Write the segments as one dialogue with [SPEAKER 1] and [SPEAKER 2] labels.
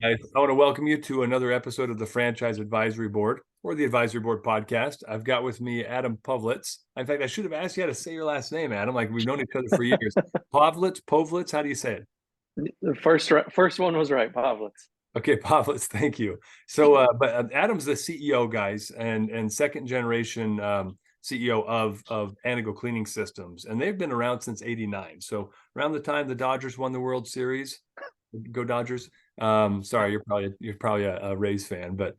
[SPEAKER 1] I want to welcome you to another episode of the Franchise Advisory Board or the Advisory Board podcast. I've got with me Adam Povlitz. In fact, I should have asked you how to say your last name, Adam. Like we've known each other for years. Povlitz. How do you say it?
[SPEAKER 2] The first one was right, Povlitz.
[SPEAKER 1] Okay, Povlitz. Thank you. But Adam's the CEO, guys, and second generation CEO of Anago Cleaning Systems, and they've been around since '89. So around the time the Dodgers won the World Series. Go Dodgers. Sorry, you're probably a Rays fan, but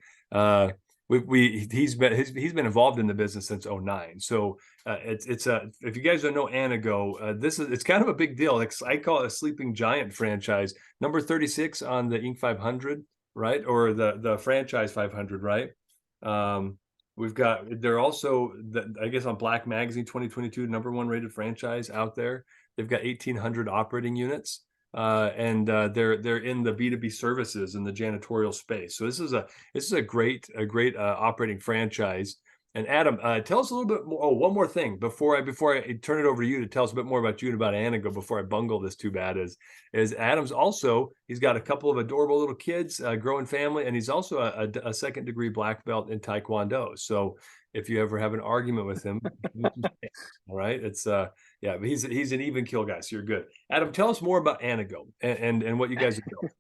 [SPEAKER 1] he's been involved in the business since '09. So it's if you guys don't know Anago, it's kind of a big deal. I call it a sleeping giant franchise, number 36 on the Inc. 500, right, or the franchise 500, right? They're also I guess on Black Magazine 2022 #1 rated franchise out there. They've got 1,800 operating units. And they're in the B2B services in the janitorial space. So this is a great operating franchise. And Adam, tell us a little bit more. Oh, one more thing before I turn it over to you to tell us a bit more about you and about Anago before I bungle this too bad. Is Adam's also, he's got a couple of adorable little kids, growing family, and he's also a second degree black belt in Tae Kwan Do. So if you ever have an argument with him, all right, it's yeah, but he's an even kill guy, so you're good. Adam, tell us more about Anago and what you guys are doing.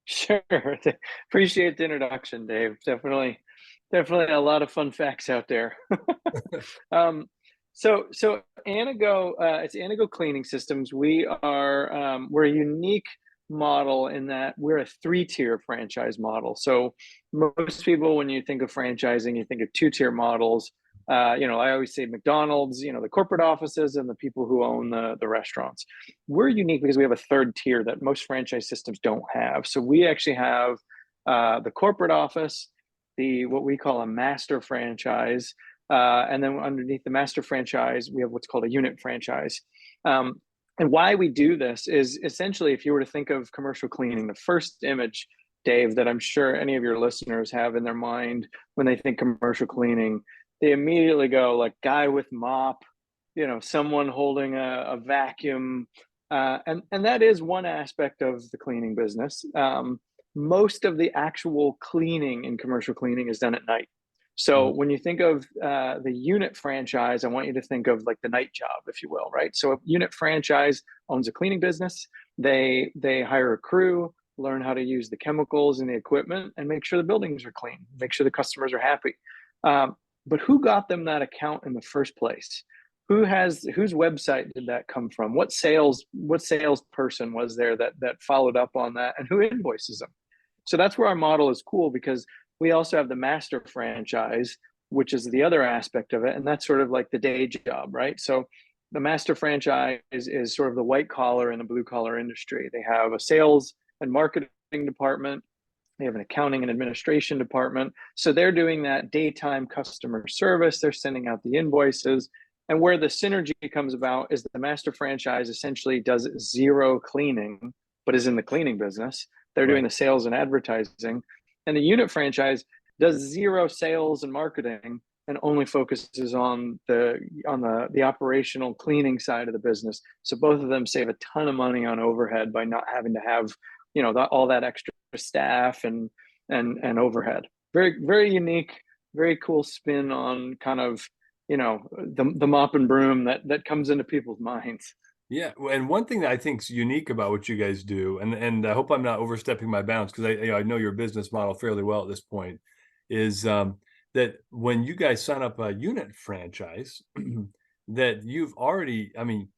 [SPEAKER 2] Sure. Appreciate the introduction, Dave. Definitely a lot of fun facts out there. So Anago, it's Anago Cleaning Systems. We're a unique model in that we're a 3-tier franchise model. So most people, when you think of franchising, you think of 2-tier models. I always say McDonald's, the corporate offices and the people who own the restaurants. We're unique because we have a 3rd tier that most franchise systems don't have. So we actually have the corporate office, what we call a master franchise, and then underneath the master franchise, we have what's called a unit franchise. And why we do this is essentially, if you were to think of commercial cleaning, the first image, Dave, that I'm sure any of your listeners have in their mind when they think commercial cleaning, they immediately go like guy with mop, someone holding a vacuum. And that is one aspect of the cleaning business. Most of the actual cleaning in commercial cleaning is done at night. So when you think of the unit franchise, I want you to think of like the night job, if you will, right? So a unit franchise owns a cleaning business. They hire a crew, learn how to use the chemicals and the equipment, and make sure the buildings are clean, make sure the customers are happy. But who got them that account in the first place? Whose website did that come from? What salesperson was there that followed up on that, and who invoices them? So that's where our model is cool, because we also have the master franchise, which is the other aspect of it, and that's sort of like the day job, right? So the master franchise is sort of the white collar and the blue collar industry. They have a sales and marketing department. They have an accounting and administration department. So they're doing that daytime customer service. They're sending out the invoices. And where the synergy comes about is the master franchise essentially does zero cleaning, but is in the cleaning business. They're doing the sales and advertising. And the unit franchise does zero sales and marketing and only focuses on the operational cleaning side of the business. So both of them save a ton of money on overhead by not having to have all that extra staff and overhead. Very, very unique, very cool spin on kind of the mop and broom that comes into people's minds.
[SPEAKER 1] Yeah, and one thing that I think is unique about what you guys do, and I hope I'm not overstepping my bounds because I know your business model fairly well at this point, is that when you guys sign up a unit franchise, that you've already,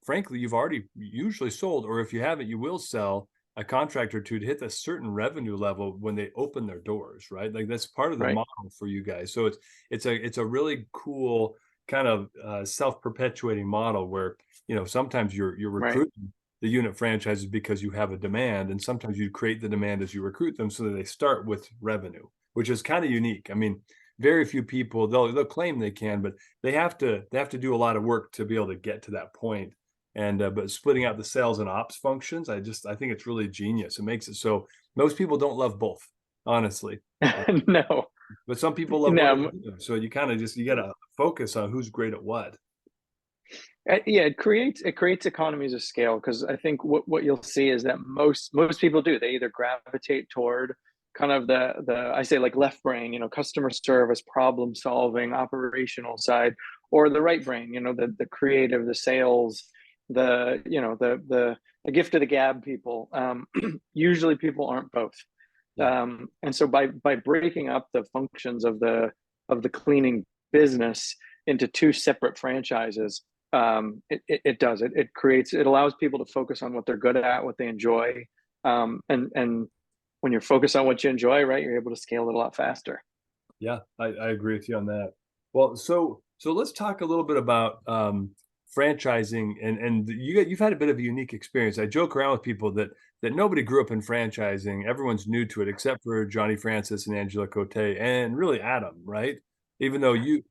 [SPEAKER 1] frankly, you've already usually sold, or if you haven't, you will sell a contract or two to hit a certain revenue level when they open their doors, right? Like that's part of the model for you guys. So it's a really cool kind of self-perpetuating model where sometimes you're recruiting the unit franchises because you have a demand, and sometimes you create the demand as you recruit them so that they start with revenue, which is kind of unique. Very few people, they'll claim they can, but they have to do a lot of work to be able to get to that point. And but splitting out the sales and ops functions, I think it's really genius. It makes it so most people don't love both, honestly.
[SPEAKER 2] No,
[SPEAKER 1] but some people love one. So you kind of you got to focus on who's great at what.
[SPEAKER 2] Yeah, it creates economies of scale, because I think what you'll see is that most people do, they either gravitate toward kind of the I say like left brain, customer service, problem solving, operational side, or the right brain, the creative, the sales, the gift of the gab people. Usually people aren't both.
[SPEAKER 1] Yeah.
[SPEAKER 2] And so by breaking up the functions of the cleaning business into two separate franchises, it allows people to focus on what they're good at, what they enjoy. And when you're focused on what you enjoy, right, you're able to scale it a lot faster.
[SPEAKER 1] Yeah, I agree with you on that. Well, so let's talk a little bit about franchising, and you've had a bit of a unique experience. I joke around with people that nobody grew up in franchising. Everyone's new to it except for Johnny Francis and Angela Cote and really Adam, right? Even though you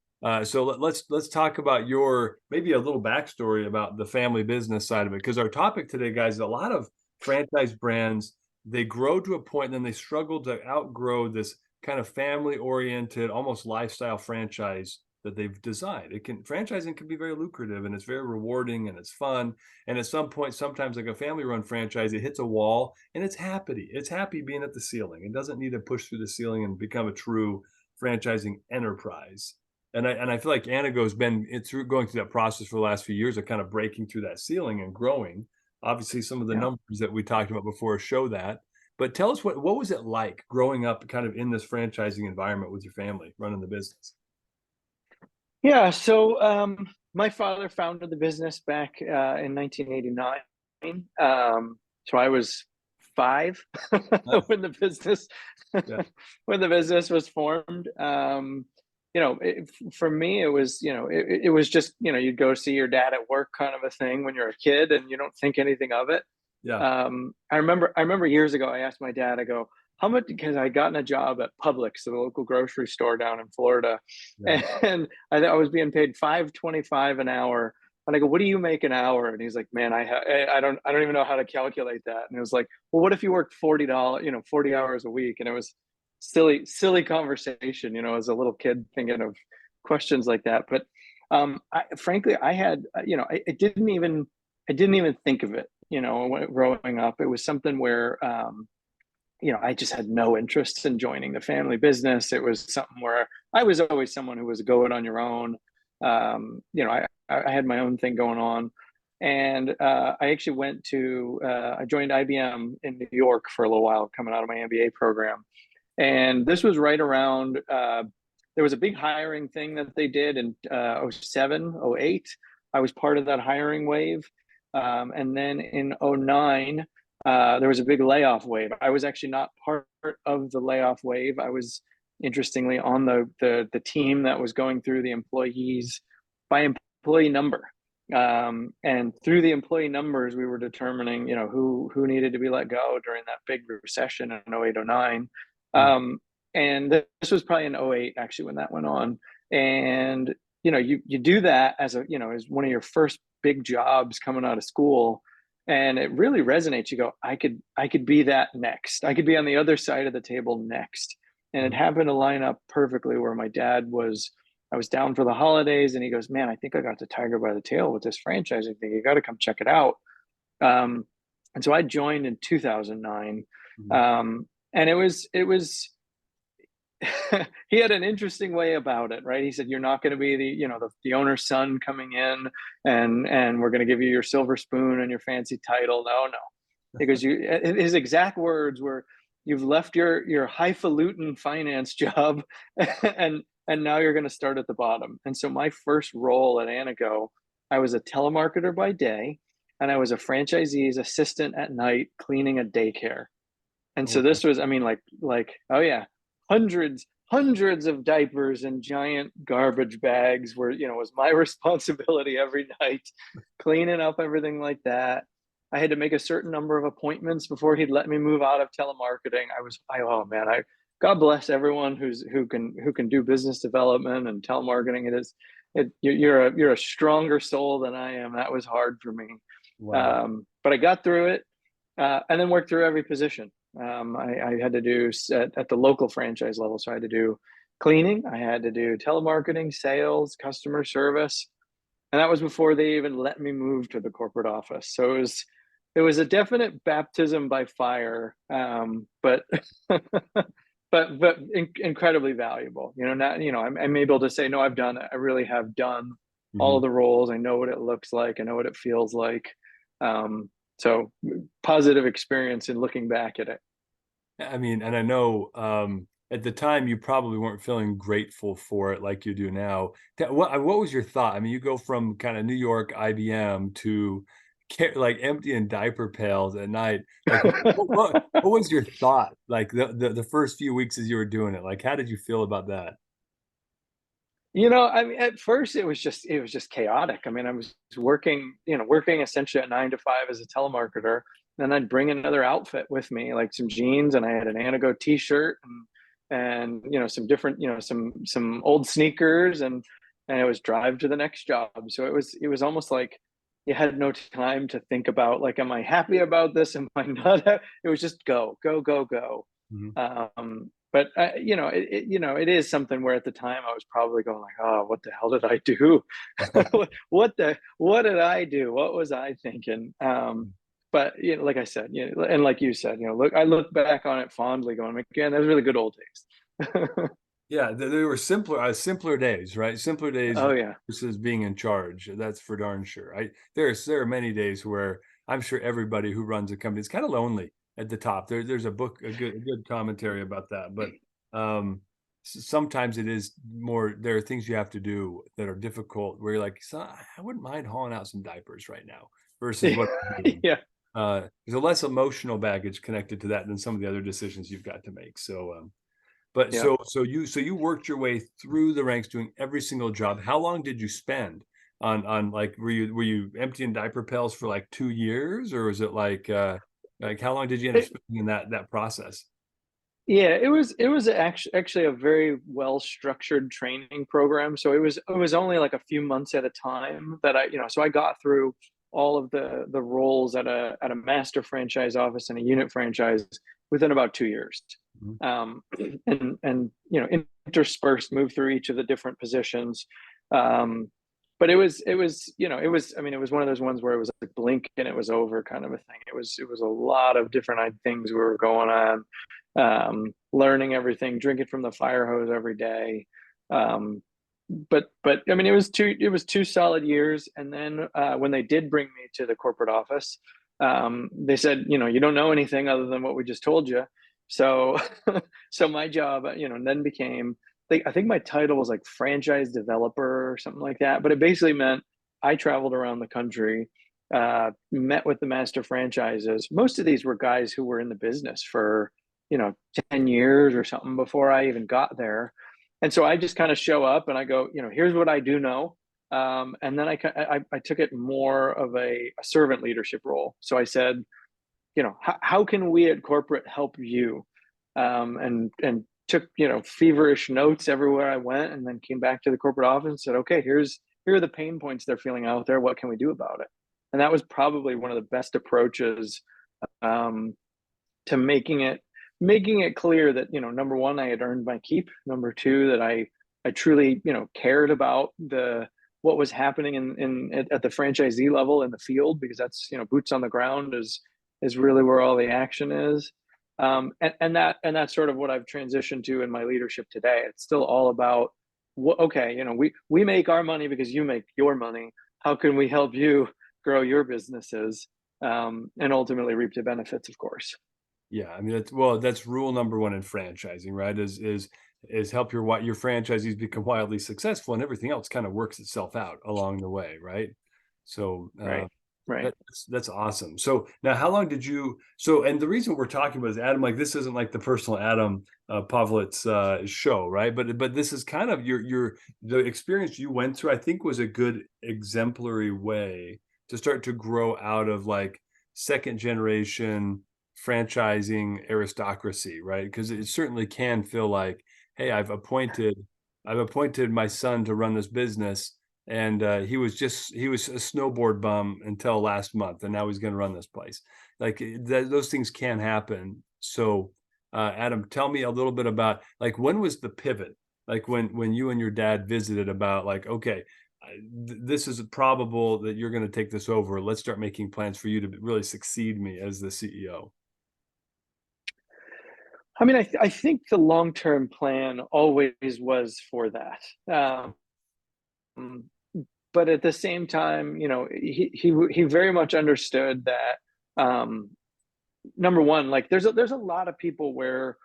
[SPEAKER 1] so let's talk about your maybe a little backstory about the family business side of it, because our topic today, guys, is a lot of franchise brands, they grow to a point and then they struggle to outgrow this kind of family oriented, almost lifestyle franchise that they've designed. Franchising can be very lucrative and it's very rewarding and it's fun. And at some point, sometimes like a family run franchise, it hits a wall and it's happy. It's happy being at the ceiling. It doesn't need to push through the ceiling and become a true franchising enterprise. And I feel like Anago's been going through that process for the last few years of kind of breaking through that ceiling and growing. Obviously, some of the
[SPEAKER 2] Yeah.
[SPEAKER 1] numbers that we talked about before show that. But tell us what was it like growing up kind of in this franchising environment with your family running the business?
[SPEAKER 2] Yeah. So my father founded the business back in 1989. So I was 5
[SPEAKER 1] Nice.
[SPEAKER 2] when the business
[SPEAKER 1] Yeah.
[SPEAKER 2] when the business was formed. For me, it was it was just you'd go see your dad at work kind of a thing when you're a kid, and you don't think anything of it.
[SPEAKER 1] Yeah.
[SPEAKER 2] I remember years ago, I asked my dad, I go, how much, because I gotten a job at Publix, the local grocery store down in Florida,
[SPEAKER 1] Yeah.
[SPEAKER 2] and I was being paid 5.25 an hour. And I go, what do you make an hour? And he's like, man, I don't even know how to calculate that. And it was like, well, what if you worked $40, 40 hours a week? And it was silly conversation, as a little kid thinking of questions like that. But frankly, I had, I didn't even think of it, growing up. It was something where, I just had no interest in joining the family business. It was something where I was always someone who was go it on your own. I had my own thing going on. And I actually I joined IBM in New York for a little while, coming out of my MBA program. And this was right around, there was a big hiring thing that they did in 07, 08. I was part of that hiring wave. And then in 09, there was a big layoff wave. I was actually not part of the layoff wave. I was interestingly on the team that was going through the employees by employee number. And through the employee numbers, we were determining, who needed to be let go during that big recession in 08, 09.
[SPEAKER 1] Mm.
[SPEAKER 2] And this was probably in 08, actually, when that went on. And, you do that as one of your first big jobs coming out of school. And it really resonates. You go, I could be that next. I could be on the other side of the table next. And it
[SPEAKER 1] Mm.
[SPEAKER 2] happened to line up perfectly where I was down for the holidays, and he goes, man, I think I got the tiger by the tail with this franchising thing. You got to come check it out. And so I joined in 2009.
[SPEAKER 1] Mhm.
[SPEAKER 2] And he had an interesting way about it, right? He said, you're not going to be the owner's son coming in, and we're going to give you your silver spoon and your fancy title. No, no. Because his exact words were, you've left your highfalutin finance job and now you're going to start at the bottom. And so my first role at Anago, I was a telemarketer by day, and I was a franchisee's assistant at night cleaning a daycare. And so
[SPEAKER 1] Oh,
[SPEAKER 2] this was, I mean, oh yeah, hundreds of diapers and giant garbage bags was my responsibility every night, cleaning up everything like that. I had to make a certain number of appointments before he'd let me move out of telemarketing. Oh man, God bless everyone who can do business development and telemarketing. You're a stronger soul than I am. That was hard for me.
[SPEAKER 1] wow.
[SPEAKER 2] But I got through it, and then worked through every position. I had to do at the local franchise level. So I had to do cleaning, I had to do telemarketing, sales, customer service. and that was before they even let me move to the corporate office. So it was a definite baptism by fire, but incredibly valuable. Not I'm able to say, no, I've done it. I really have done all of
[SPEAKER 1] Mhm.
[SPEAKER 2] the roles. I know what it looks like. I know what it feels like. Um, so positive experience in looking back at it.
[SPEAKER 1] I mean, and I know at the time you probably weren't feeling grateful for it like you do now. What was your thought? I mean, you go from kind of New York IBM to like emptying diaper pails at night. Like, what was your thought? Like the first few weeks as you were doing it, like how did you feel about that?
[SPEAKER 2] I mean, at first it was just chaotic. I mean, I was working essentially at 9 to 5 as a telemarketer. Then I'd bring another outfit with me, like some jeans, and I had an Anago t-shirt and some different, some old sneakers, and it was drive to the next job. So it was almost like you had no time to think about, like, am I happy about this? Am I not? It was just go, go, go, go.
[SPEAKER 1] Mhm.
[SPEAKER 2] But it is something where at the time I was probably going like, oh, what the hell did I do? What did I do? What was I thinking? But like I said, and like you said, I look back on it fondly, going, again, that was really good old days.
[SPEAKER 1] Yeah, there were simpler days, right? Simpler days
[SPEAKER 2] Oh yeah.
[SPEAKER 1] versus being in charge. That's for darn sure. There are many days where I'm sure everybody who runs a company is kind of lonely at the top. There's a good commentary about that, but um, sometimes it is more. There are things you have to do that are difficult where you're like, so I wouldn't mind hauling out some diapers right now versus what I'm doing.
[SPEAKER 2] Yeah.
[SPEAKER 1] There's a less emotional baggage connected to that than some of the other decisions you've got to make. But
[SPEAKER 2] Yeah.
[SPEAKER 1] so you worked your way through the ranks doing every single job. How long did you spend on like were you emptying diaper pails for like 2 years, or was it like how long did you end up
[SPEAKER 2] It,
[SPEAKER 1] spending in that process?
[SPEAKER 2] Yeah, it was actually a very well structured training program. So it was only like a few months at a time that so I got through all of the roles at a master franchise office and a unit franchise within about 2 years.
[SPEAKER 1] Mhm.
[SPEAKER 2] Um, and interspersed, moved through each of the different positions. Um, but it was I mean, it was one of those ones where it was like blink and it was over kind of a thing. It was a lot of different things we were going on, learning everything, drinking from the fire hose every day. But I mean, it was two solid years. And then when they did bring me to the corporate office, they said, you don't know anything other than what we just told you. So, so my job, then became, I think my title was like franchise developer or something like that. But it basically meant I traveled around the country, met with the master franchises. Most of these were guys who were in the business for, you know, 10 years or something before I even got there. And so I just kind of show up and I go, here's what I do know. And then I took it more of a servant leadership role. So I said, how can we at corporate help you? And took, feverish notes everywhere I went, and then came back to the corporate office and said, okay, here are the pain points they're feeling out there. What can we do about it? And that was probably one of the best approaches, um, to making it clear that, number one, I had earned my keep. Number two, that I truly, cared about the what was happening at the franchisee level in the field, because that's, boots on the ground is really where all the action is. And that's sort of what I've transitioned to in my leadership today. It's still all about what, okay, we make our money because you make your money. How can we help you grow your businesses, and ultimately reap the benefits, of course.
[SPEAKER 1] Yeah, I mean that's rule number one in franchising, right? Is help your franchisees become wildly successful, and everything else kind of works itself out along the way, right? So
[SPEAKER 2] Right. Right.
[SPEAKER 1] that's awesome. So now, how long did you? So, and the reason we're talking about is Adam. Like, this isn't like the personal Adam Povlitz show, right? But this is kind of your the experience you went through. I think was a good exemplary way to start to grow out of like second generation franchising aristocracy, right? Because it certainly can feel like, hey, I've appointed my son to run this business, and he was a snowboard bum until last month, and now he's going to run this place. Like those things can happen. So, Adam, tell me a little bit about like when was the pivot? Like when you and your dad visited about like, okay, this is probable that you're going to take this over. Let's start making plans for you to really succeed me as the CEO.
[SPEAKER 2] I mean, I think the long-term plan always was for that. Um, but at the same time, he very much understood that, number one, like there's a lot of people where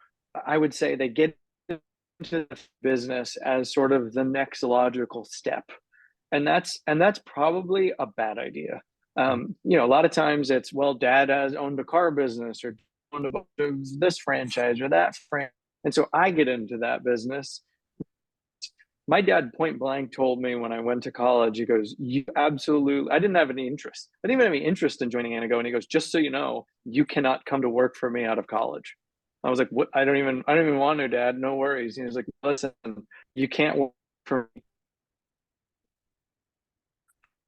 [SPEAKER 2] I would say they get into the business as sort of the next logical step, and that's probably a bad idea. A lot of times it's, well, dad has owned a car business or owned a bunch of this franchise or that franchise, and so I get into that business. My dad point blank told me when I went to college, he goes, "You absolutely," I didn't have any interest. I didn't even have any interest in joining Anago. And he goes, "Just so you know, you cannot come to work for me out of college." I was like, "What? I don't even want to, Dad. No worries." He was like, "Listen, you can't work for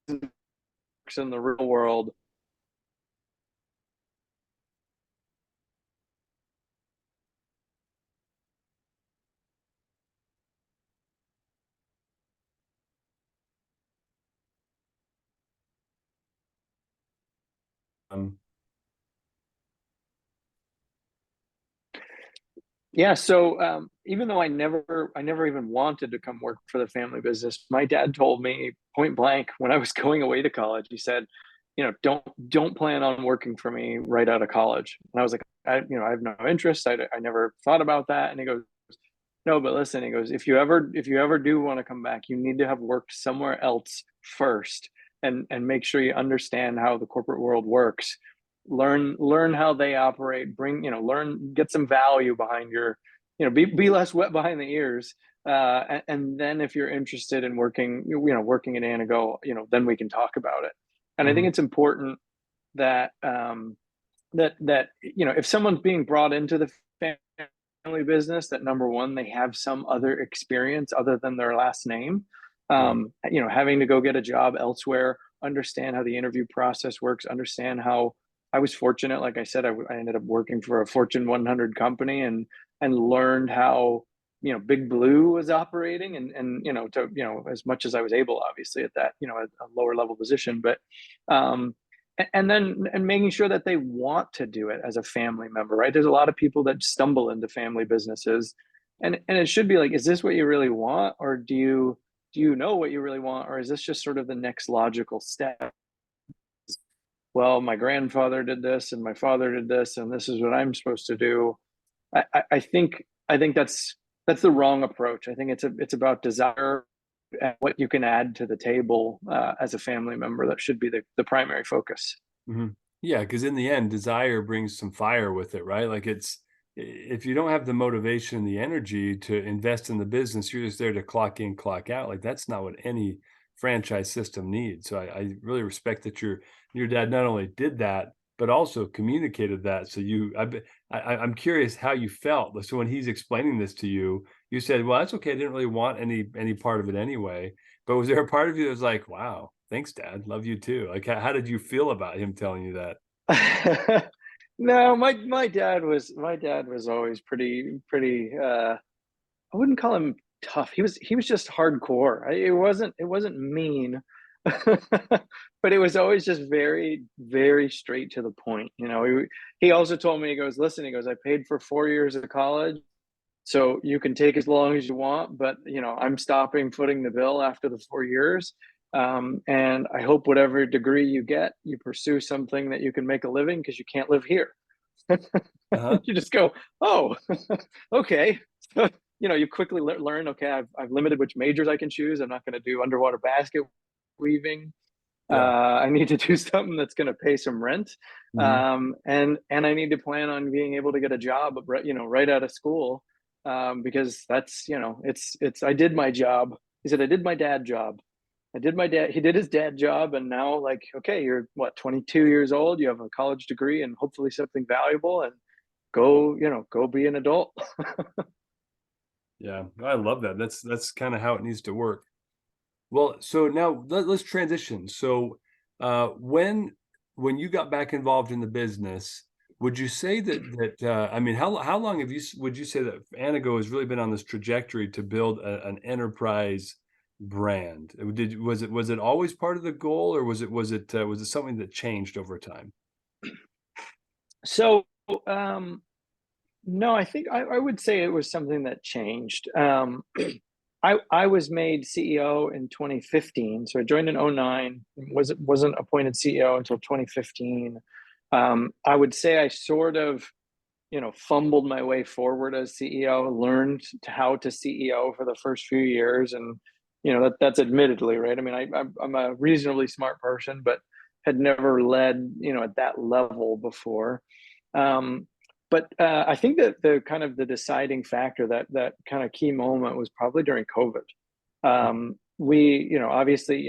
[SPEAKER 2] me in the real world."
[SPEAKER 1] Um,
[SPEAKER 2] Yeah, so even though I never even wanted to come work for the family business, my dad told me point blank when I was going away to college. He said, don't plan on working for me right out of college. And I was like, I have no interest. I never thought about that. And he goes, no, but listen, he goes, if you ever do want to come back, you need to have worked somewhere else first, and make sure you understand how the corporate world works. Learn how they operate. Get some value behind your, be less wet behind the ears. And then if you're interested in working at Anago, then we can talk about it. And I think
[SPEAKER 1] mhm.
[SPEAKER 2] it's important that if someone's being brought into the family business, that number one, they have some other experience other than their last name.
[SPEAKER 1] Yeah.
[SPEAKER 2] Having to go get a job elsewhere, understand how the interview process works, understand how I was fortunate. Like I said, I ended up working for a Fortune 100 company, and learned how Big Blue was operating, and to as much as I was able, obviously at that a lower level position, but um, and making sure that they want to do it as a family member, right? There's a lot of people that stumble into family businesses, and it should be like, is this what you really want, or do you know what you really want, or is this just sort of the next logical step? Well, my grandfather did this and my father did this, and this is what I'm supposed to do. I think that's the wrong approach. I think it's about desire and what you can add to the table as a family member. That should be the primary focus.
[SPEAKER 1] Mhm. Yeah, because in the end, desire brings some fire with it, right? Like if you don't have the motivation, the energy to invest in the business, you're just there to clock in, clock out. Like that's not what any franchise system needs. So I really respect that your dad not only did that, but also communicated that. So I'm curious how you felt. So when he's explaining this to you, you said, "Well, that's okay. I didn't really want any part of it anyway." But was there a part of you that was like, "Wow, thanks, Dad. Love you too." Like, how did you feel about him telling you that?
[SPEAKER 2] No, my dad was always pretty. I wouldn't call him tough. He was just hardcore. It wasn't mean, but it was always just very very straight to the point. He also told me, he goes, "Listen," he goes, "I paid for 4 years of college, so you can take as long as you want, but I'm stopping footing the bill after the 4 years. And I hope whatever degree you get, you pursue something that you can make a living, because you can't live here."
[SPEAKER 1] Uh-huh.
[SPEAKER 2] You just go, "Oh, okay." So, you quickly learn, okay, I've limited which majors I can choose. I'm not going to do underwater basket weaving.
[SPEAKER 1] Yeah.
[SPEAKER 2] I need to do something that's going to pay some rent,
[SPEAKER 1] Mhm.
[SPEAKER 2] and I need to plan on being able to get a job, right out of school, because it's I did my job. He said, "I did my dad job." He did his dad job, and now, like, okay, you're what, 22 years old. You have a college degree and hopefully something valuable, and go be an adult.
[SPEAKER 1] Yeah. I love that. That's kind of how it needs to work. Well, so now let's transition. So, when you got back involved in the business, would you say I mean, how long would you say that Anago has really been on this trajectory to build an enterprise brand? Was it always part of the goal, or was it something that changed over time?
[SPEAKER 2] So, um, no, I think I would say it was something that changed. I was made CEO in 2015, so I joined in '09. Wasn't appointed CEO until 2015. I would say I sort of, fumbled my way forward as CEO, learned how to CEO for the first few years, and that's admittedly right. I mean, I'm a reasonably smart person, but had never led, at that level before. Um, but I think that the kind of the deciding factor, that kind of key moment, was probably during COVID. We, obviously,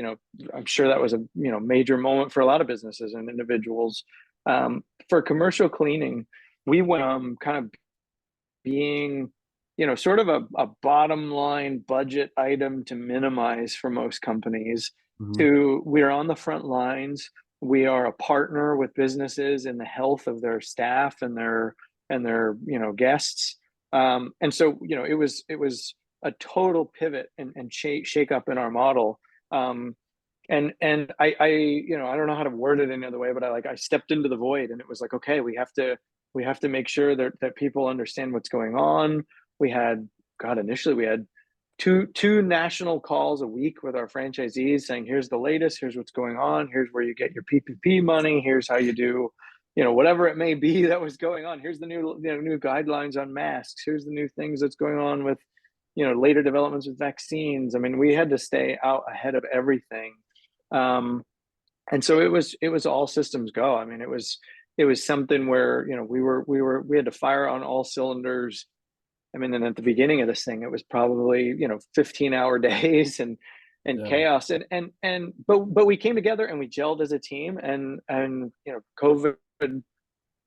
[SPEAKER 2] I'm sure that was a major moment for a lot of businesses and individuals. For commercial cleaning, we went kind of being, sort of a bottom line budget item to minimize for most companies,
[SPEAKER 1] Mhm.
[SPEAKER 2] to we're on the front lines. We are a partner with businesses in the health of their staff and their guests. And so, it was a total pivot and shake up in our model. And I don't know how to word it any other way, but I stepped into the void, and it was like, okay, we have to make sure that people understand what's going on. We had, God, initially we had two national calls a week with our franchisees saying, here's the latest, here's what's going on, here's where you get your PPP money, here's how you do, whatever it may be that was going on. Here's the new guidelines on masks. Here's the new things that's going on with, later developments with vaccines. I mean, we had to stay out ahead of everything. Um, and so it was all systems go. I mean, it was something where, we had to fire on all cylinders. I mean, and at the beginning of this thing, it was probably, 15-hour days and
[SPEAKER 1] Yeah.
[SPEAKER 2] chaos, but we came together and we gelled as a team. And COVID,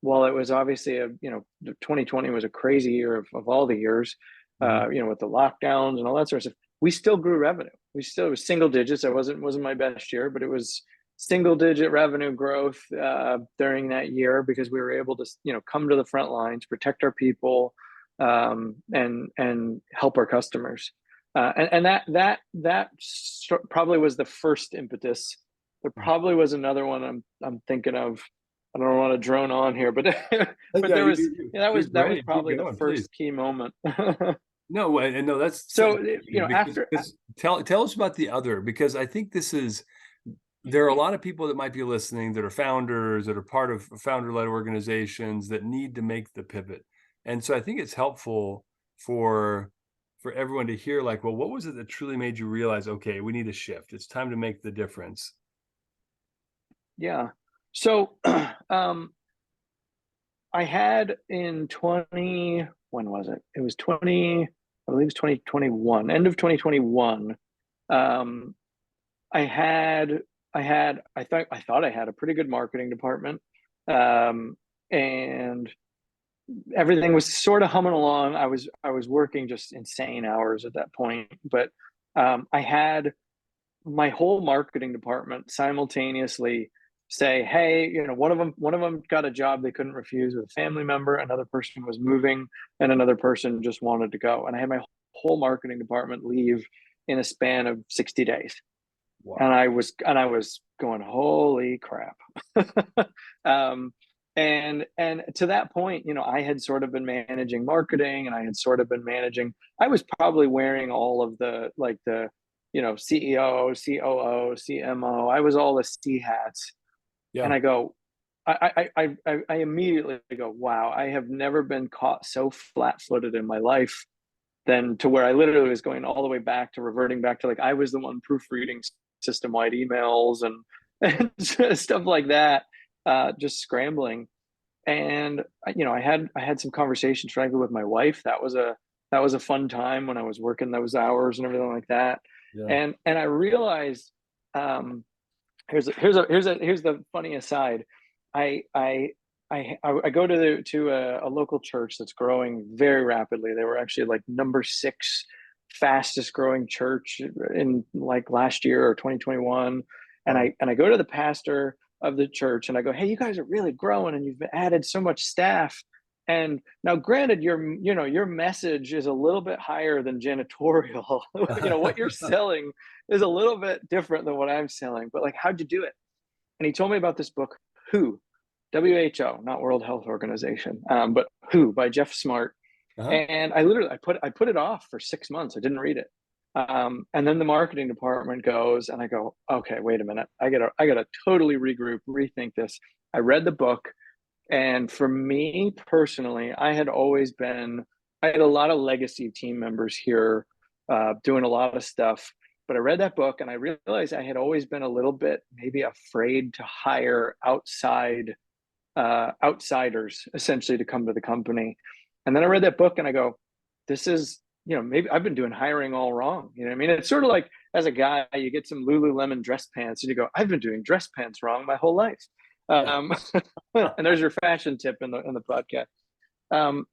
[SPEAKER 2] while it was obviously 2020 was a crazy year of all the years,
[SPEAKER 1] Mhm.
[SPEAKER 2] with the lockdowns and all that sort of stuff, we still grew revenue. We still, it was single digits. It wasn't my best year, but it was single digit revenue growth during that year, because we were able to, come to the front lines, protect our people, and help our customers. And that probably was the first impetus. There probably was another one I'm thinking of. I don't want to drone on here, but but
[SPEAKER 1] Yeah,
[SPEAKER 2] there was, that
[SPEAKER 1] you're
[SPEAKER 2] was
[SPEAKER 1] great. Keep
[SPEAKER 2] probably the
[SPEAKER 1] going, please.
[SPEAKER 2] first key moment.
[SPEAKER 1] No, and no, that's such
[SPEAKER 2] So,
[SPEAKER 1] a good thing, because
[SPEAKER 2] after,
[SPEAKER 1] 'cause tell us about the other, because I think there are a lot of people that might be listening that are founders, that are part of founder-led organizations, that need to make the pivot. And so I think it's helpful for everyone to hear, like, well, what was it that truly made you realize, okay, we need a shift. It's time to make the difference.
[SPEAKER 2] yeah. So, I had in 20, when was it? It was 20, I believe it was 2021, end of 2021. Um, I had, I thought I had a pretty good marketing department. And everything was sort of humming along. I was working just insane hours at that point, but I had my whole marketing department simultaneously say, "Hey, one of them got a job they couldn't refuse with a family member. Another person was moving, and another person just wanted to go." And I had my whole marketing department leave in a span of 60 days. And
[SPEAKER 1] Wow.
[SPEAKER 2] I was going, "Holy crap." um, and to that point, I had sort of been managing marketing, and I had sort of been managing. I was probably wearing all of the, like, the, CEO, COO, CMO. I was all the C hats. And
[SPEAKER 1] Yeah.
[SPEAKER 2] I go, I immediately go, wow, I have never been caught so flat-footed in my life, than to where I literally was going all the way back to reverting back to, like, I was the one proofreading system-wide emails and stuff like that, just scrambling. And I had some conversations, frankly, with my wife. That was a fun time when I was working those hours and everything like that.
[SPEAKER 1] Yeah.
[SPEAKER 2] And I realized, um, here's the funny aside. I I I go to a local church that's growing very rapidly. They were actually like number six fastest growing church in, like, last year or 2021. And
[SPEAKER 1] Wow.
[SPEAKER 2] I go to the pastor of the church and I go, "Hey, you guys are really growing and you've added so much staff. And now, granted, your message is a little bit higher than janitorial. What you're selling is a little bit different than what I'm selling. But like, how'd you do it? And he told me about this book, Who, WHO, not World Health Organization, but Who by Jeff Smart.
[SPEAKER 1] Uh-huh.
[SPEAKER 2] And I put it off for 6 months. I didn't read it. And then the marketing department goes, and I go, okay, wait a minute. I gotta totally regroup, rethink this. I read the book, and for me personally, I had I had a lot of legacy team members here, doing a lot of stuff. But I read that book and I realized I had always been a little bit maybe afraid to hire outsiders essentially to come to the company. And then I read that book and I go, this is, maybe I've been doing hiring all wrong. You know what I mean? It's sort of like as a guy, you get some Lululemon dress pants and you go, I've been doing dress pants wrong my whole life. Um, and there's your fashion tip in the podcast. Um,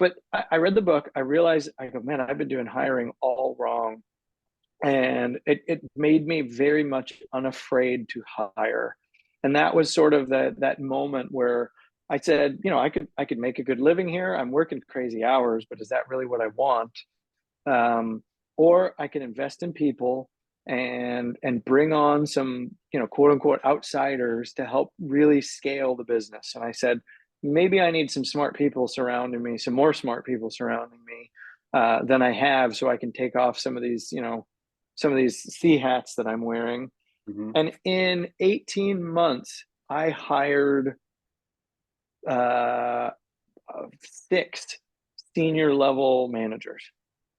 [SPEAKER 2] but I read the book. I realized, I go, man, I've been doing hiring all wrong. And it made me very much unafraid to hire. And that was sort of that moment where I said, I could make a good living here. I'm working crazy hours, but is that really what I want? Or I can invest in people and bring on some, quote unquote outsiders to help really scale the business. And I said, maybe I need some smart people surrounding me, some more smart people surrounding me than I have, so I can take off some of these sea hats that I'm wearing.
[SPEAKER 1] Mhm.
[SPEAKER 2] And in 18 months, I hired uh, 6 senior level managers.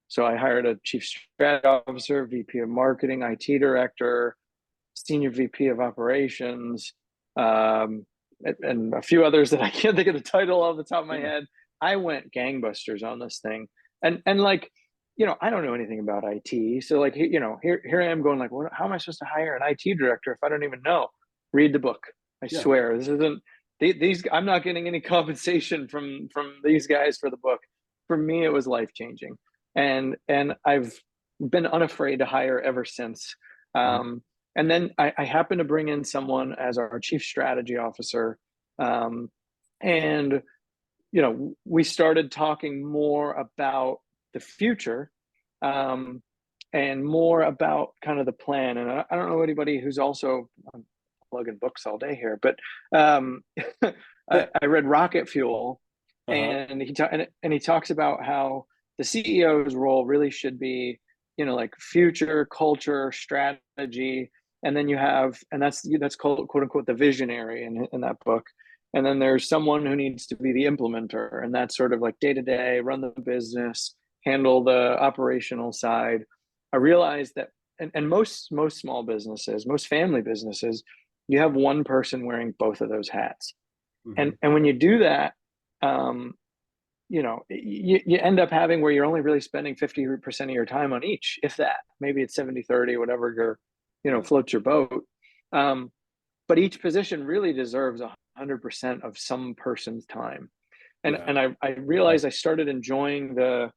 [SPEAKER 2] So I hired a chief strategy officer, VP of marketing, IT director, senior VP of operations, and a few others that I can't think of the title off the top of my
[SPEAKER 1] Yeah.
[SPEAKER 2] head. I went gangbusters on this thing. And like, I don't know anything about IT. So like, here I am going like, how am I supposed to hire an IT director if I don't even know? Read the book. I
[SPEAKER 1] Yeah.
[SPEAKER 2] swear this isn't these. I'm not getting any compensation from these guys for the book. For me, it was life changing, and I've been unafraid to hire ever since.
[SPEAKER 1] Mhm.
[SPEAKER 2] And then I happened to bring in someone as our chief strategy officer, um, and we started talking more about the future, um, and more about kind of the plan. And I don't know anybody who's also I'm plugging books all day here, but I read Rocket Fuel,
[SPEAKER 1] Uh-huh.
[SPEAKER 2] and he talks about how the CEO's role really should be, like future, culture, strategy, and then you have, and that's called quote unquote the visionary in that book. And then there's someone who needs to be the implementer, and that's sort of like day to day, run the business, handle the operational side. I realized that, and most small businesses, most family businesses, you have one person wearing both of those hats.
[SPEAKER 1] Mhm.
[SPEAKER 2] And when you do that, um, you end up having where you're only really spending 50% of your time on each, if that. Maybe it's 70-30, whatever
[SPEAKER 1] Yeah.
[SPEAKER 2] floats your boat. Um, but each position really deserves 100% of some person's time. And
[SPEAKER 1] Yeah.
[SPEAKER 2] and I realized I started enjoying the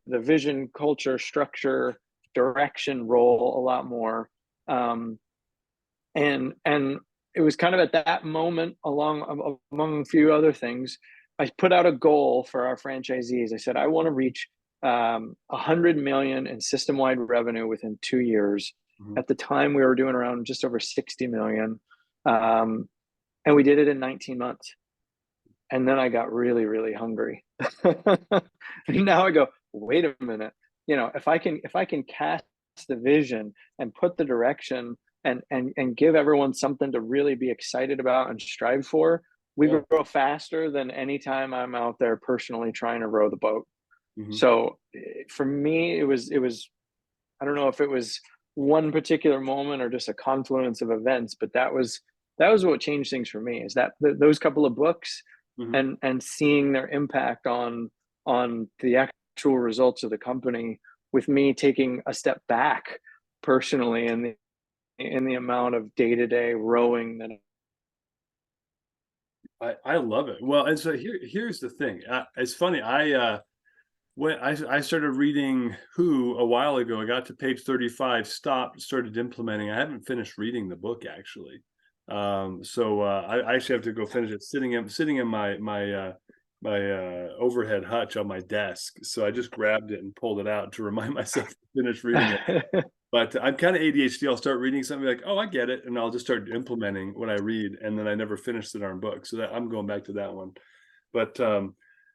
[SPEAKER 2] vision, culture, structure, direction role a lot more. Um, and it was kind of at that moment, among a few other things, I put out a goal for our franchisees. I said I want to reach 100 million in system-wide revenue within 2 years.
[SPEAKER 1] Mhm.
[SPEAKER 2] At the time, we were doing around just over 60 million, um, and we did it in 19 months. And then I got really, really hungry. Now I go, wait a minute. If I can cast the vision and put the direction and give everyone something to really be excited about and strive for, we
[SPEAKER 1] Yeah.
[SPEAKER 2] grow faster than any time I'm out there personally trying to row the boat.
[SPEAKER 1] Mhm.
[SPEAKER 2] So for me, it was I don't know if it was one particular moment or just a confluence of events, but that was what changed things for me. Is that those couple of books
[SPEAKER 1] Mhm.
[SPEAKER 2] and seeing their impact on the actual results of the company, with me taking a step back personally in the amount of day-to-day rowing that.
[SPEAKER 1] I love it. Well, and so here's the thing. It's funny. When I started reading Who a while ago, I got to page 35, stopped, started implementing. I haven't finished reading the book actually. So I actually have to go finish it. Sitting in my overhead hutch on my desk. So I just grabbed it and pulled it out to remind myself to finish reading it. But I'm kind of ADHD. I'll start reading something like, oh, I get it. And I'll just start implementing what I read. And then I never finish the darn book. So that I'm going back to that one. But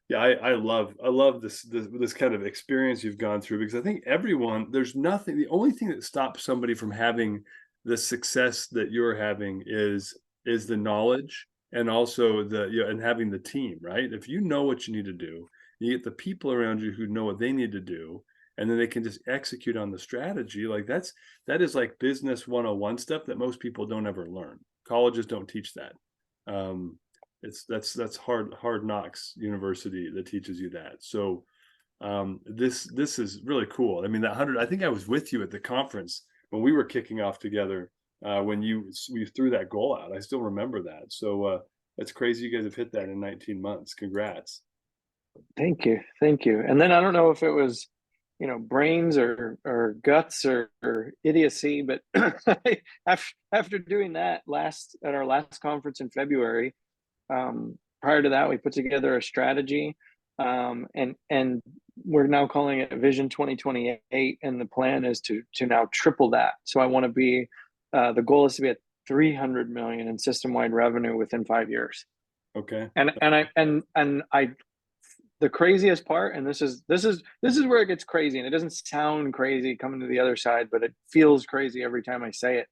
[SPEAKER 1] yeah, I love this kind of experience you've gone through, because I think everyone, there's nothing, the only thing that stops somebody from having the success that you're having is the knowledge, and also and having the team, right? If you know what you need to do, you get the people around you who know what they need to do, and then they can just execute on the strategy. Like that is like business 101 stuff that most people don't ever learn. Colleges don't teach that. Um, that's hard knocks university that teaches you that. So this is really cool. I mean, that 100, I think I was with you at the conference when we were kicking off together, when you threw that goal out. I still remember that. So that's crazy you guys have hit that in 19 months. Congrats.
[SPEAKER 2] Thank you, thank you. And then I don't know if it was, brains or guts or idiocy, but after doing that at our last conference in February, prior to that, we put together a strategy, and we're now calling it Vision 2028, and the plan is to now triple that. So I want to be, the goal is to be at 300 million in system-wide revenue within 5 years.
[SPEAKER 1] Okay.
[SPEAKER 2] And the craziest part, and this is where it gets crazy, and it doesn't sound crazy coming to the other side, but it feels crazy every time I say it.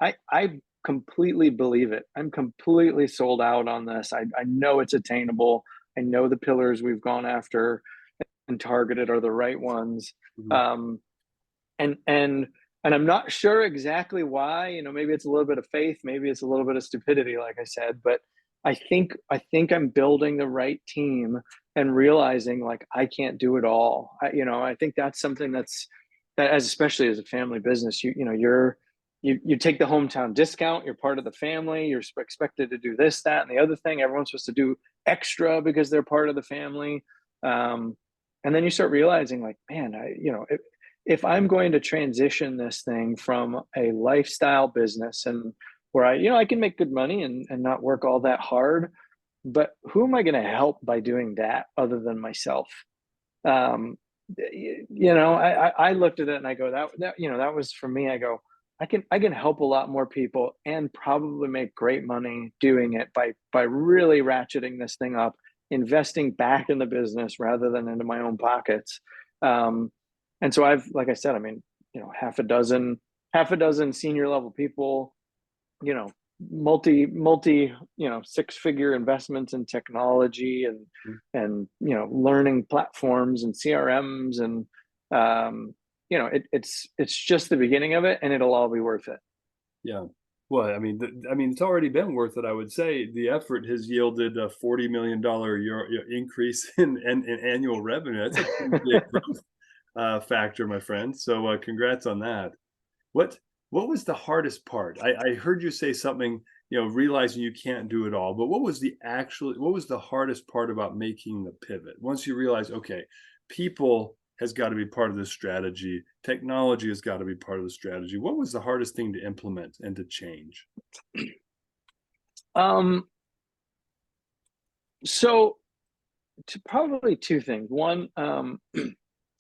[SPEAKER 2] I completely believe it. I'm completely sold out on this. I know it's attainable. I know the pillars we've gone after and targeted are the right ones.
[SPEAKER 1] Mhm.
[SPEAKER 2] And I'm not sure exactly why. Maybe it's a little bit of faith, maybe it's a little bit of stupidity, like I said, but I think I'm building the right team and realizing like I can't do it all. I think that's something that especially as a family business, you take the hometown discount, you're part of the family, you're expected to do this, that, and the other thing. Everyone's supposed to do extra because they're part of the family. And then you start realizing like, man, if I'm going to transition this thing from a lifestyle business, and where I can make good money and not work all that hard, but who am I going to help by doing that other than myself? I looked at it and I go, that was for me. I go, I can help a lot more people and probably make great money doing it by really ratcheting this thing up, investing back in the business rather than into my own pockets. And so like I said, I mean, half a dozen senior level people, you know, multi, 6-figure investments in technology and learning platforms and CRMs, and it's just the beginning of it, and it'll all be worth it.
[SPEAKER 1] Yeah. Well, I mean, it's already been worth it. I would say the effort has yielded a $40 million increase in annual revenue. That's a pretty big growth factor, my friend. So, congrats on that. What what was the hardest part? I heard you say something, realizing you can't do it all. But what was the hardest part about making the pivot? Once you realize, okay, people has got to be part of this strategy. Technology has got to be part of the strategy. What was the hardest thing to implement and to change?
[SPEAKER 2] Um, so probably two things. One,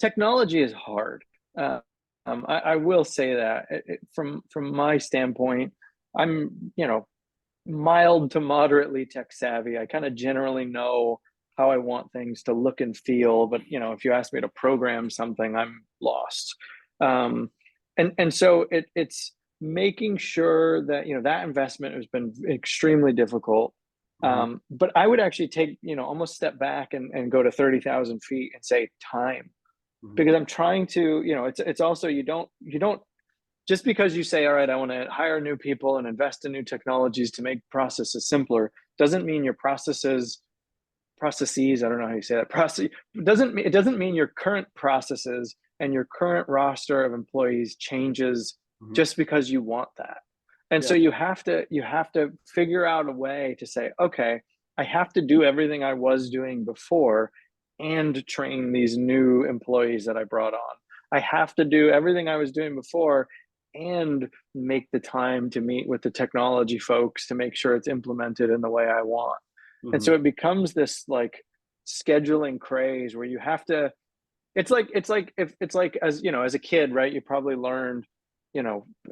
[SPEAKER 2] technology is hard. I will say that from my standpoint, I'm mild to moderately tech savvy. I kind of generally know how I want things to look and feel, but if you ask me to program something, I'm lost. And so it's making sure that that investment has been extremely difficult.
[SPEAKER 1] Mhm,
[SPEAKER 2] But I would actually take almost step back and go to 30,000 feet and say time,
[SPEAKER 1] mhm,
[SPEAKER 2] because I'm trying to, it's also, you don't just because you say, all right, I want to hire new people and invest in new technologies to make processes simpler, doesn't mean your processes, I don't know how you say that, process, it doesn't mean your current processes and your current roster of employees changes
[SPEAKER 1] mhm.
[SPEAKER 2] just because you want that. And
[SPEAKER 1] Yeah.
[SPEAKER 2] so you have to figure out a way to say, okay, I have to do everything I was doing before and train these new employees that I brought on. I have to do everything I was doing before and make the time to meet with the technology folks to make sure it's implemented in the way I want. And
[SPEAKER 1] Mhm.
[SPEAKER 2] so it becomes this like scheduling craze where you have to, it's like, as you know, as a kid, right? You probably learned,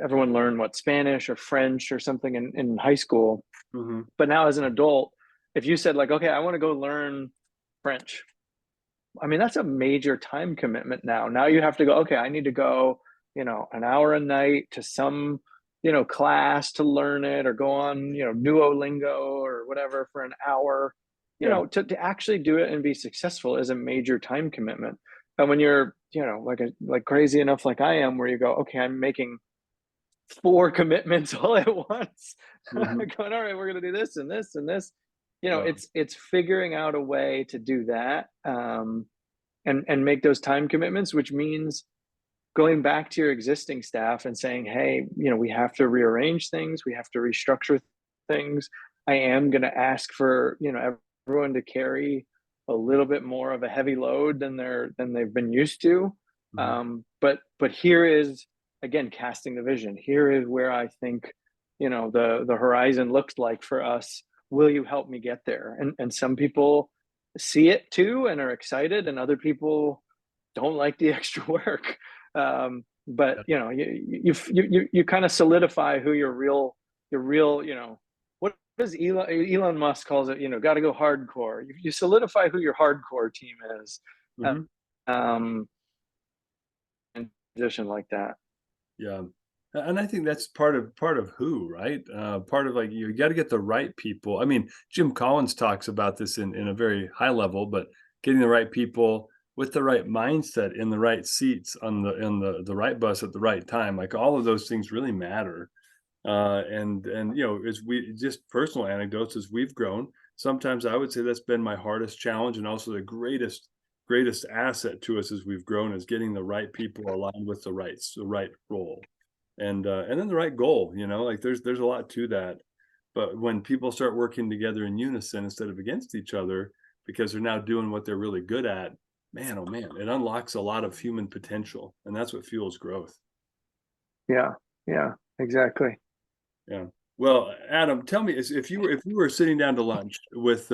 [SPEAKER 2] everyone learned what, Spanish or French or something in high school.
[SPEAKER 1] Mm-hmm.
[SPEAKER 2] But now as an adult, if you said like, okay, I want to go learn French, I mean, that's a major time commitment now. Now you have to go, okay, I need to go, an hour a night to some, class to learn it, or go on, Duolingo or whatever for an hour,
[SPEAKER 1] Yeah.
[SPEAKER 2] to actually do it and be successful is a major time commitment. And when you're, like crazy enough, like I am, where you go, okay, I'm making 4 commitments all at once,
[SPEAKER 1] Mm-hmm.
[SPEAKER 2] going, all right, we're going to do this and this and this.
[SPEAKER 1] Wow.
[SPEAKER 2] It's figuring out a way to do that, and make those time commitments, which means going back to your existing staff and saying, hey, we have to rearrange things, we have to restructure things. I am going to ask for, everyone to carry a little bit more of a heavy load than they've been used to.
[SPEAKER 1] Mm-hmm.
[SPEAKER 2] But here is, again, casting the vision. Here is where I think, the horizon looks like for us. Will you help me get there? And some people see it too and are excited, and other people don't like the extra work. But you kind of solidify who your real, what does Elon Musk calls it, got to go hardcore. You solidify who your hardcore team is,
[SPEAKER 1] Mm-hmm.
[SPEAKER 2] um in a position like that.
[SPEAKER 1] Yeah. And I think that's part of who, right? Part of, like, you got to get the right people. I mean, Jim Collins talks about this in a very high level, but getting the right people with the right mindset in the right seats on the right bus at the right time, like all of those things really matter. And as we just personal anecdotes as we've grown, sometimes I would say that's been my hardest challenge, and also the greatest asset to us as we've grown, is getting the right people aligned with the right role, and then the right goal. Like, there's a lot to that. But when people start working together in unison instead of against each other, because they're now doing what they're really good at, man, oh man, it unlocks a lot of human potential, and that's what fuels growth.
[SPEAKER 2] Yeah, yeah, exactly.
[SPEAKER 1] Yeah. Well, Adam, tell me, if you were sitting down to lunch with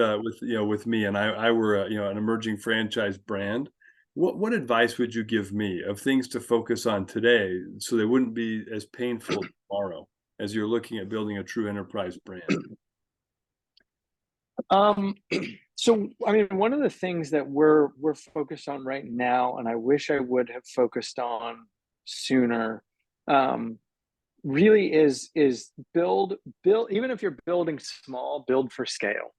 [SPEAKER 1] me, and I were an emerging franchise brand, what advice would you give me of things to focus on today so they wouldn't be as painful tomorrow as you're looking at building a true enterprise brand?
[SPEAKER 2] um so I mean, one of the things that we're focused on right now, and I wish I would have focused on sooner, um really is build, even if you're building small, build for scale,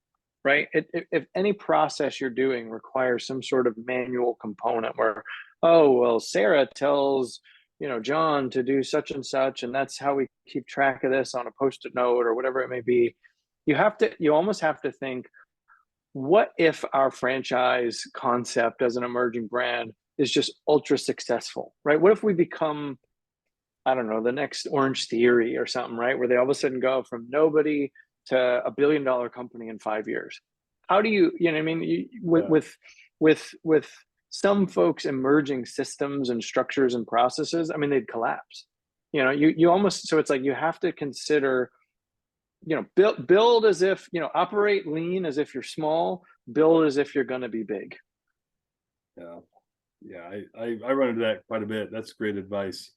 [SPEAKER 2] right? If any process you're doing requires some sort of manual component where, oh well, Sarah tells, John to do such and such, and that's how we keep track of this on a post-it note or whatever it may be, you almost have to think, what if our franchise concept as an emerging brand is just ultra successful, right? What if we become, I don't know, the next Orange Theory or something, right? Where they all of a sudden go from nobody to $1 billion company in 5 years. How do you know what I mean?
[SPEAKER 1] Yeah.
[SPEAKER 2] With some folks emerging systems and structures and processes, I mean, they'd collapse. You almost, so it's like you have to consider, build as if, operate lean as if you're small, build as if you're going to be big.
[SPEAKER 1] Yeah. Yeah. I run into that quite a bit. That's great advice.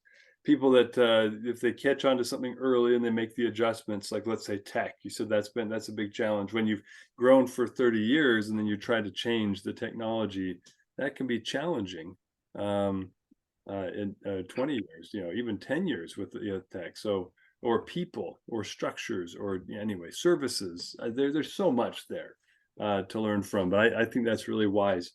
[SPEAKER 1] People that if they catch on to something early and they make the adjustments, like, let's say tech, you said that's a big challenge when you've grown for 30 years and then you try to change the technology. That can be challenging in 20 years, even 10 years with the tech. So, or people or structures or, anyway, services. There's so much there to learn from, but I think that's really wise.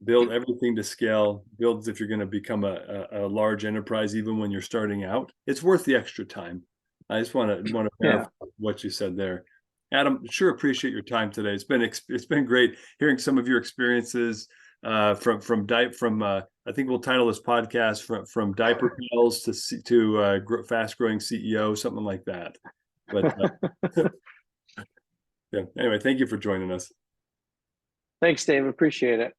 [SPEAKER 1] Build everything to scale. Build as if you're going to become a large enterprise, even when you're starting out. It's worth the extra time. I just want to
[SPEAKER 2] Yeah.
[SPEAKER 1] what you said there. Adam, sure appreciate your time today. It's been great hearing some of your experiences from I think we'll title this podcast from diaper pails to fast growing CEO, something like that. But yeah. Anyway, thank you for joining us.
[SPEAKER 2] Thanks, Dave. Appreciate it.